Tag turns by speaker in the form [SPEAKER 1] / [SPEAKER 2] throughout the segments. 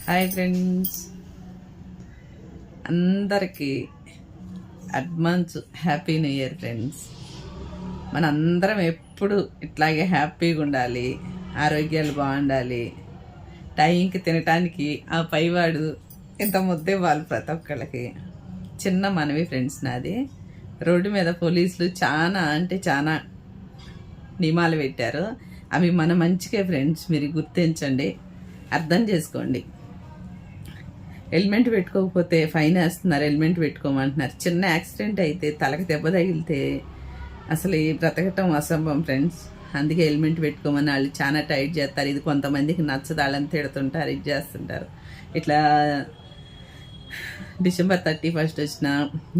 [SPEAKER 1] Hi friends, అందరికీ advance happy new year friends. మనందరం ఎప్పుడు ఇట్లాగే హ్యాపీగా ఉండాలి, ఆరోగ్యాలు బాగుండాలి, టైంకి తినటానికి ఆ పైవాడు ఇంత ముద్దే వాళ్ళు ప్రతి ఒక్కళ్ళకి. చిన్న మనవి ఫ్రెండ్స్, నాది రోడ్డు మీద పోలీసులు చాలా నియమాలు పెట్టారు. అవి మన మంచికే ఫ్రెండ్స్, మీరు గుర్తించండి, అర్థం చేసుకోండి. హెల్మెట్ పెట్టుకోకపోతే ఫైన్ వేస్తున్నారు, హెల్మెట్ పెట్టుకోమంటున్నారు. చిన్న యాక్సిడెంట్ అయితే తలకి దెబ్బ తగిలితే అసలు ఈ బ్రతకటం అసంభవం ఫ్రెండ్స్. అందుకే హెల్మెట్ పెట్టుకోమని వాళ్ళు చాలా టైట్ చేస్తారు. ఇది కొంతమందికి నచ్చదు, వాళ్ళని తిడుతుంటారు, ఇది చేస్తుంటారు. ఇట్లా December 31 వచ్చినా,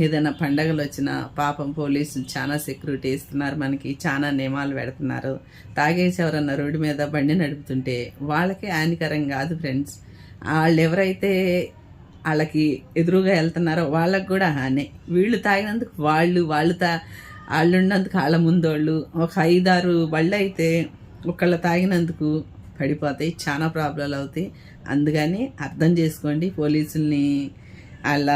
[SPEAKER 1] ఏదైనా పండగలు వచ్చినా పాపం పోలీసులు చాలా సెక్యూరిటీ ఇస్తున్నారు, మనకి చాలా నియమాలు పెడుతున్నారు. తాగేసి ఎవరన్నా రోడ్డు మీద బండి నడుపుతుంటే వాళ్ళకి హానికరం కాదు ఫ్రెండ్స్. వాళ్ళు ఎవరైతే వాళ్ళకి ఎదురుగా వెళ్తున్నారో వాళ్ళకు కూడా హాని. వీళ్ళు తాగినందుకు వాళ్ళు ఉన్నందుకు వాళ్ళ ముందోళ్ళు ఒక 5-6 బళ్ళు అయితే ఒకళ్ళు తాగినందుకు పడిపోతాయి, చాలా ప్రాబ్లాలు అవుతాయి. అందుకని అర్థం చేసుకోండి, పోలీసుల్ని వాళ్ళ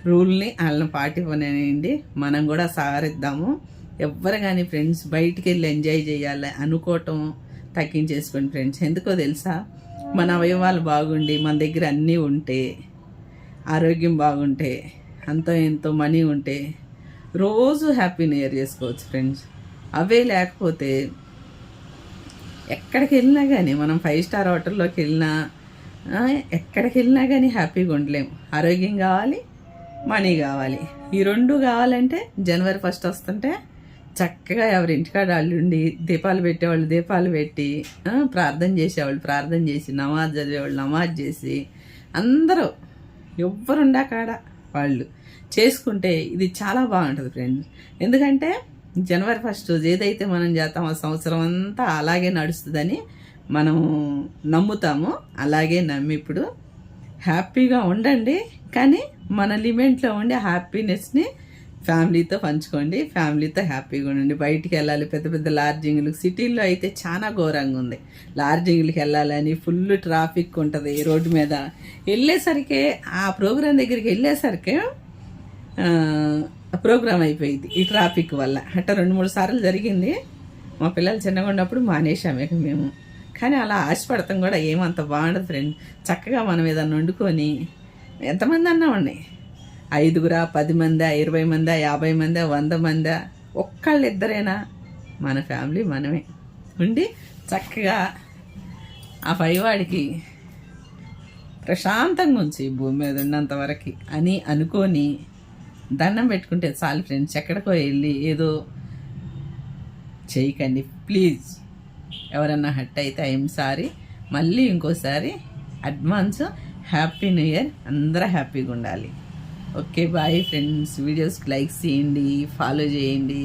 [SPEAKER 1] రూల్ని వాళ్ళని పాటివ్వనండి, మనం కూడా సహకరిద్దాము. ఎవ్వరు కానీ ఫ్రెండ్స్ బయటికి వెళ్ళి ఎంజాయ్ చేయాలి అనుకోవటం తగ్గించేసుకోండి ఫ్రెండ్స్. ఎందుకో తెలుసా, మన అవయవాలు బాగుండి మన దగ్గర అన్నీ ఉంటే, ఆరోగ్యం బాగుంటే, అంతో ఎంతో మనీ ఉంటే రోజు హ్యాపీ న్యూ ఇయర్ చేసుకోవచ్చు ఫ్రెండ్స్. అవే లేకపోతే ఎక్కడికి వెళ్ళినా కానీ, మనం 5 స్టార్ హోటల్లోకి వెళ్ళినా, ఎక్కడికి వెళ్ళినా కానీ హ్యాపీగా ఉండలేము. ఆరోగ్యం కావాలి, మనీ కావాలి. ఈ 2 కావాలంటే January 1 వస్తుంటే చక్కగా ఎవరింటికాడ వాళ్ళు ఉండి దీపాలు పెట్టేవాళ్ళు దీపాలు పెట్టి, ప్రార్థన చేసేవాళ్ళు ప్రార్థన చేసి, నమాజ్ చదివేవాళ్ళు నమాజ్ చేసి, అందరూ ఎవ్వరుండా కాడ వాళ్ళు చేసుకుంటే ఇది చాలా బాగుంటుంది ఫ్రెండ్స్. ఎందుకంటే January 1 రోజు ఏదైతే మనం చేస్తామో సంవత్సరం అంతా అలాగే నడుస్తుందని మనం నమ్ముతాము. అలాగే నమ్మి ఇప్పుడు హ్యాపీగా ఉండండి, కానీ మన లిమిట్లో ఉండే హ్యాపీనెస్ని ఫ్యామిలీతో పంచుకోండి, ఫ్యామిలీతో హ్యాపీగా ఉండండి. బయటికి వెళ్ళాలి, పెద్ద పెద్ద లాడ్జింగ్లు, సిటీల్లో అయితే చాలా ఘోరంగా ఉంది. లాడ్జింగ్లకి వెళ్ళాలని ఫుల్ ట్రాఫిక్ ఉంటుంది రోడ్డు మీద. వెళ్ళేసరికి ఆ ప్రోగ్రాం దగ్గరికి వెళ్ళేసరికి ప్రోగ్రాం అయిపోయింది ఈ ట్రాఫిక్ వల్ల. అట్లా 2-3 సార్లు జరిగింది. మా పిల్లలు చిన్నగా ఉన్నప్పుడు మానేసాము ఇక మేము. కానీ అలా ఆశపడతాం కూడా ఏమంత బాగుండదు ఫ్రెండ్. చక్కగా మనం ఏదన్నా వండుకొని ఎంతమంది అన్నా ఉన్నాయి, 5, 10 మందా, 20 మందా, 50 మందా, 100 మందా, ఒక్కళ్ళిద్దరైనా మన ఫ్యామిలీ మనమే ఉండి చక్కగా ఆ పైవాడికి ప్రశాంతంగా ఉంచి భూమి మీద ఉన్నంత వరకు అని అనుకొని దండం పెట్టుకుంటే చాలు ఫ్రెండ్స్. ఎక్కడికో వెళ్ళి ఏదో చేయకండి ప్లీజ్. ఎవరన్నా హట్ అయితే ఐఎమ్ సారీ. మళ్ళీ ఇంకోసారి అడ్వాన్స్ హ్యాపీ న్యూ ఇయర్. అందరూ హ్యాపీగా ఉండాలి. Okay bye friends. వీడియోస్కి లైక్ చేయండి, ఫాలో చేయండి.